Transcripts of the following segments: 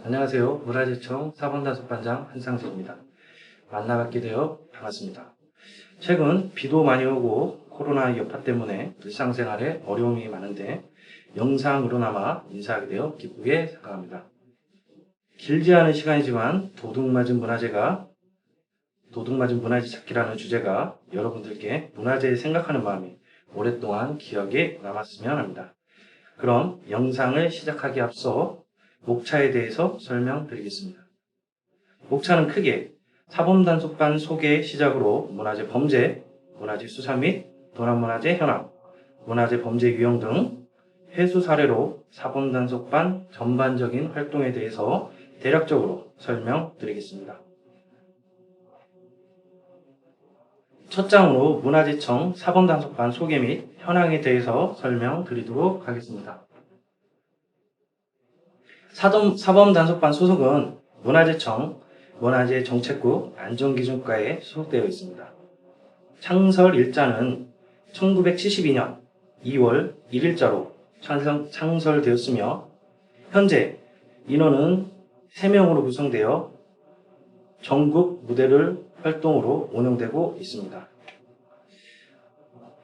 안녕하세요. 문화재청 사범단속반장 한상진입니다. 만나뵙게 되어 반갑습니다. 최근 비도 많이 오고 코로나 여파 때문에 일상생활에 어려움이 많은데 영상으로나마 인사하게 되어 기쁘게 생각합니다. 길지 않은 시간이지만 도둑맞은 문화재 찾기라는 주제가 여러분들께 문화재에 생각하는 마음이 오랫동안 기억에 남았으면 합니다. 그럼 영상을 시작하기 앞서 목차에 대해서 설명드리겠습니다. 목차는 크게 사범단속반 소개 시작으로 문화재 범죄, 문화재 수사 및 도난문화재 현황, 문화재 범죄 유형 등 회수 사례로 사범단속반 전반적인 활동에 대해서 대략적으로 설명드리겠습니다. 첫 장으로 문화재청 사범단속반 소개 및 현황에 대해서 설명드리도록 하겠습니다. 사범단속반 소속은 문화재청 문화재정책국 안전기준과에 소속되어 있습니다. 창설 일자는 1972년 2월 1일자로 창설되었으며 현재 인원은 3명으로 구성되어 전국 무대를 활동으로 운영되고 있습니다.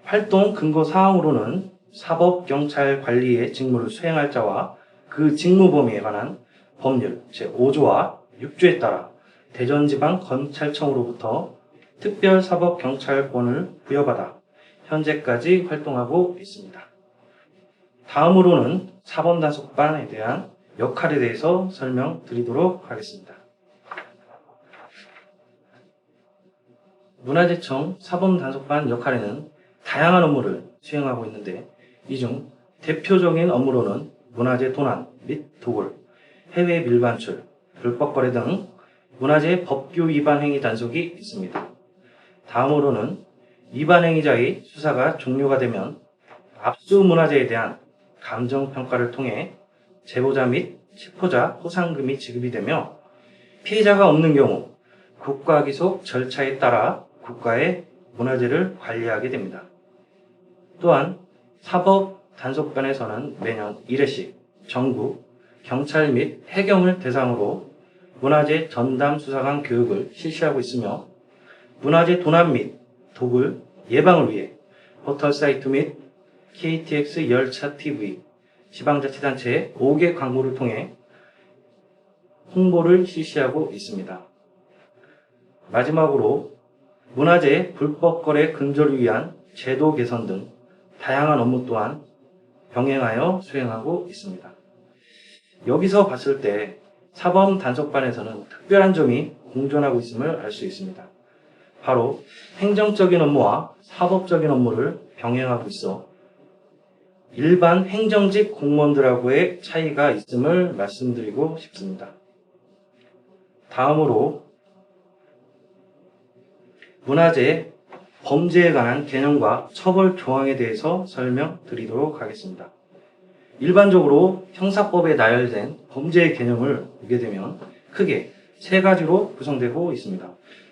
활동 근거 사항으로는 사법경찰 관리의 직무를 수행할 자와 그 직무 범위에 관한 법률 제5조와 6조에 따라 대전지방검찰청으로부터 특별사법경찰권을 부여받아 현재까지 활동하고 있습니다. 다음으로는 사범단속반에 대한 역할에 대해서 설명드리도록 하겠습니다. 문화재청 사범단속반 역할에는 다양한 업무를 수행하고 있는데 이 중 대표적인 업무로는 문화재 도난 및 도굴, 해외 밀반출, 불법 거래 등 문화재 법규 위반 행위 단속이 있습니다. 다음으로는 위반 행위자의 수사가 종료가 되면 압수 문화재에 대한 감정평가를 통해 제보자 및 체포자 포상금이 지급이 되며 피해자가 없는 경우 국가기속 절차에 따라 국가의 문화재를 관리하게 됩니다. 또한 사법단속반에서는 매년 1회씩 전국 경찰 및 해경을 대상으로 문화재 전담 수사관 교육을 실시하고 있으며 문화재 도난 및 도굴 예방을 위해 포털 사이트 및 KTX 열차 TV, 지방자치단체 5개 광고를 통해 홍보를 실시하고 있습니다. 마지막으로 문화재 불법 거래 근절을 위한 제도 개선 등 다양한 업무 또한 병행하여 수행하고 있습니다. 여기서 봤을 때 사범단속반에서는 특별한 점이 공존하고 있음을 알 수 있습니다. 바로 행정적인 업무와 사법적인 업무를 병행하고 있어 일반 행정직 공무원들하고의 차이가 있음을 말씀드리고 싶습니다. 다음으로 문화재 범죄에 관한 개념과 처벌 조항에 대해서 설명드리도록 하겠습니다. 일반적으로 형사법에 나열된 범죄의 개념을 보게 되면 크게 3가지로 구성되고 있습니다.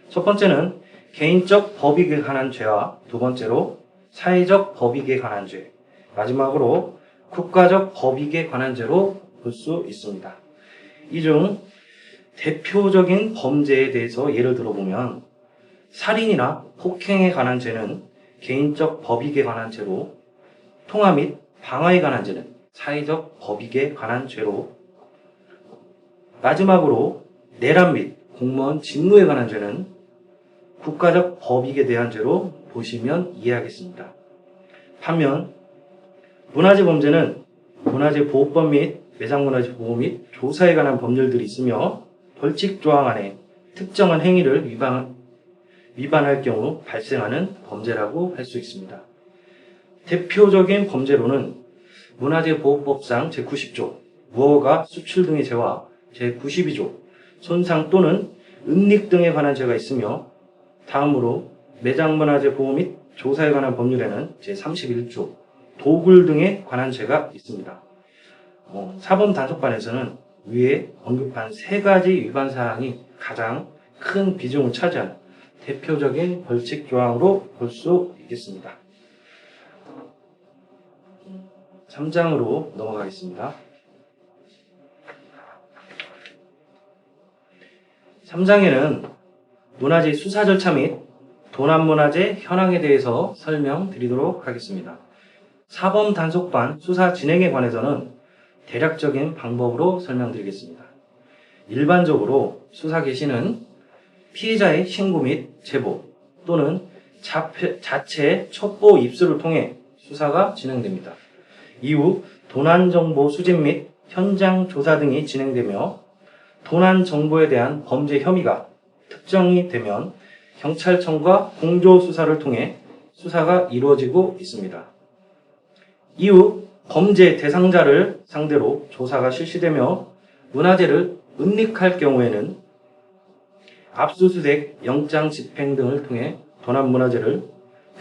첫 번째는 개인적 법익에 관한 죄와 두 번째로 사회적 법익에 관한 죄, 마지막으로 국가적 법익에 관한 죄로 볼 수 있습니다. 이 중 대표적인 범죄에 대해서 예를 들어보면 살인이나 폭행에 관한 죄는 개인적 법익에 관한 죄로, 통화 및 방화에 관한 죄는 사회적 법익에 관한 죄로, 마지막으로 내란 및 공무원 직무에 관한 죄는 국가적 법익에 대한 죄로 보시면 이해하겠습니다. 반면 문화재 범죄는 문화재보호법 및 매장문화재 보호 및 조사에 관한 법률들이 있으며 벌칙 조항 안에 특정한 행위를 위반할 경우 발생하는 범죄라고 할 수 있습니다. 대표적인 범죄로는 문화재보호법상 제90조 무허가 수출 등의 죄와 제92조 손상 또는 은닉 등에 관한 죄가 있으며 다음으로 매장문화재 보호 및 조사에 관한 법률에는 제31조 도굴 등에 관한 죄가 있습니다. 사범단속반에서는 위에 언급한 3가지 위반 사항이 가장 큰 비중을 차지하는 대표적인 벌칙 조항으로 볼 수 있겠습니다. 3장으로 넘어가겠습니다. 3장에는 문화재 수사 절차 및 도난문화재 현황에 대해서 설명드리도록 하겠습니다. 사범 단속반 수사 진행에 관해서는 대략적인 방법으로 설명드리겠습니다. 일반적으로 수사 개시는 피해자의 신고 및 제보 또는 자체 첩보 입수를 통해 수사가 진행됩니다. 이후 도난 정보 수집 및 현장 조사 등이 진행되며 도난 정보에 대한 범죄 혐의가 특정이 되면 경찰청과 공조 수사를 통해 수사가 이루어지고 있습니다. 이후 범죄 대상자를 상대로 조사가 실시되며 문화재를 은닉할 경우에는 압수수색, 영장 집행 등을 통해 도난 문화재를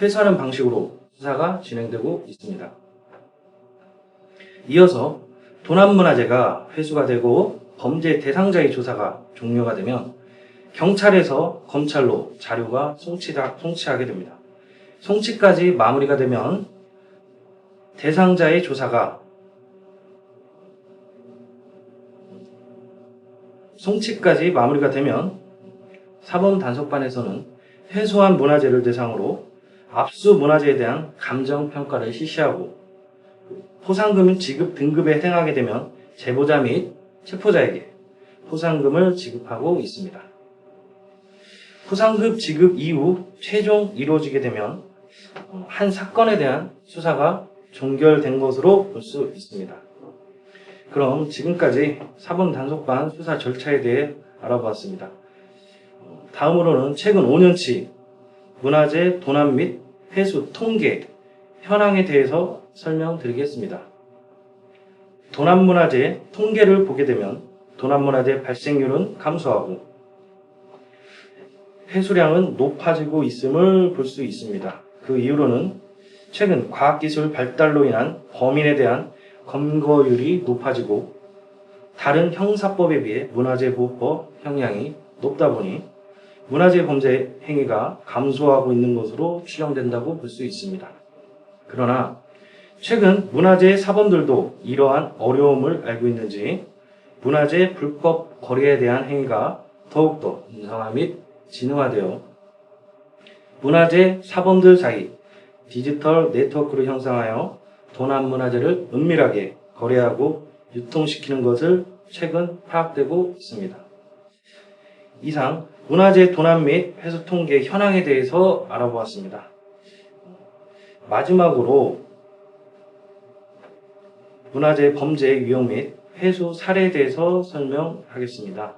회수하는 방식으로 수사가 진행되고 있습니다. 이어서 도난 문화재가 회수가 되고 범죄 대상자의 조사가 종료가 되면 경찰에서 검찰로 자료가 송치하게 됩니다. 송치까지 마무리가 되면 대상자의 조사가 송치까지 마무리가 되면 사범 단속반에서는 회수한 문화재를 대상으로 압수 문화재에 대한 감정 평가를 실시하고 포상금 지급 등급에 해당하게 되면 제보자 및 체포자에게 포상금을 지급하고 있습니다. 포상금 지급 이후 최종 이루어지게 되면 한 사건에 대한 수사가 종결된 것으로 볼 수 있습니다. 그럼 지금까지 사범 단속반 수사 절차에 대해 알아보았습니다. 다음으로는 최근 5년치 문화재 도난 및 회수 통계 현황에 대해서 설명드리겠습니다. 도난 문화재 통계를 보게 되면 도난 문화재 발생률은 감소하고 회수량은 높아지고 있음을 볼 수 있습니다. 그 이유로는 최근 과학기술 발달로 인한 범인에 대한 검거율이 높아지고 다른 형사법에 비해 문화재보호법 형량이 높다 보니 문화재 범죄 행위가 감소하고 있는 것으로 추정된다고 볼 수 있습니다. 그러나 최근 문화재 사범들도 이러한 어려움을 알고 있는지 문화재 불법 거래에 대한 행위가 더욱더 음성화 및 진화되어 문화재 사범들 사이 디지털 네트워크를 형성하여 도난 문화재를 은밀하게 거래하고 유통시키는 것을 최근 파악되고 있습니다. 이상 문화재 도난 및 회수 통계 현황에 대해서 알아보았습니다. 마지막으로 문화재 범죄 유형 및 회수 사례에 대해서 설명하겠습니다.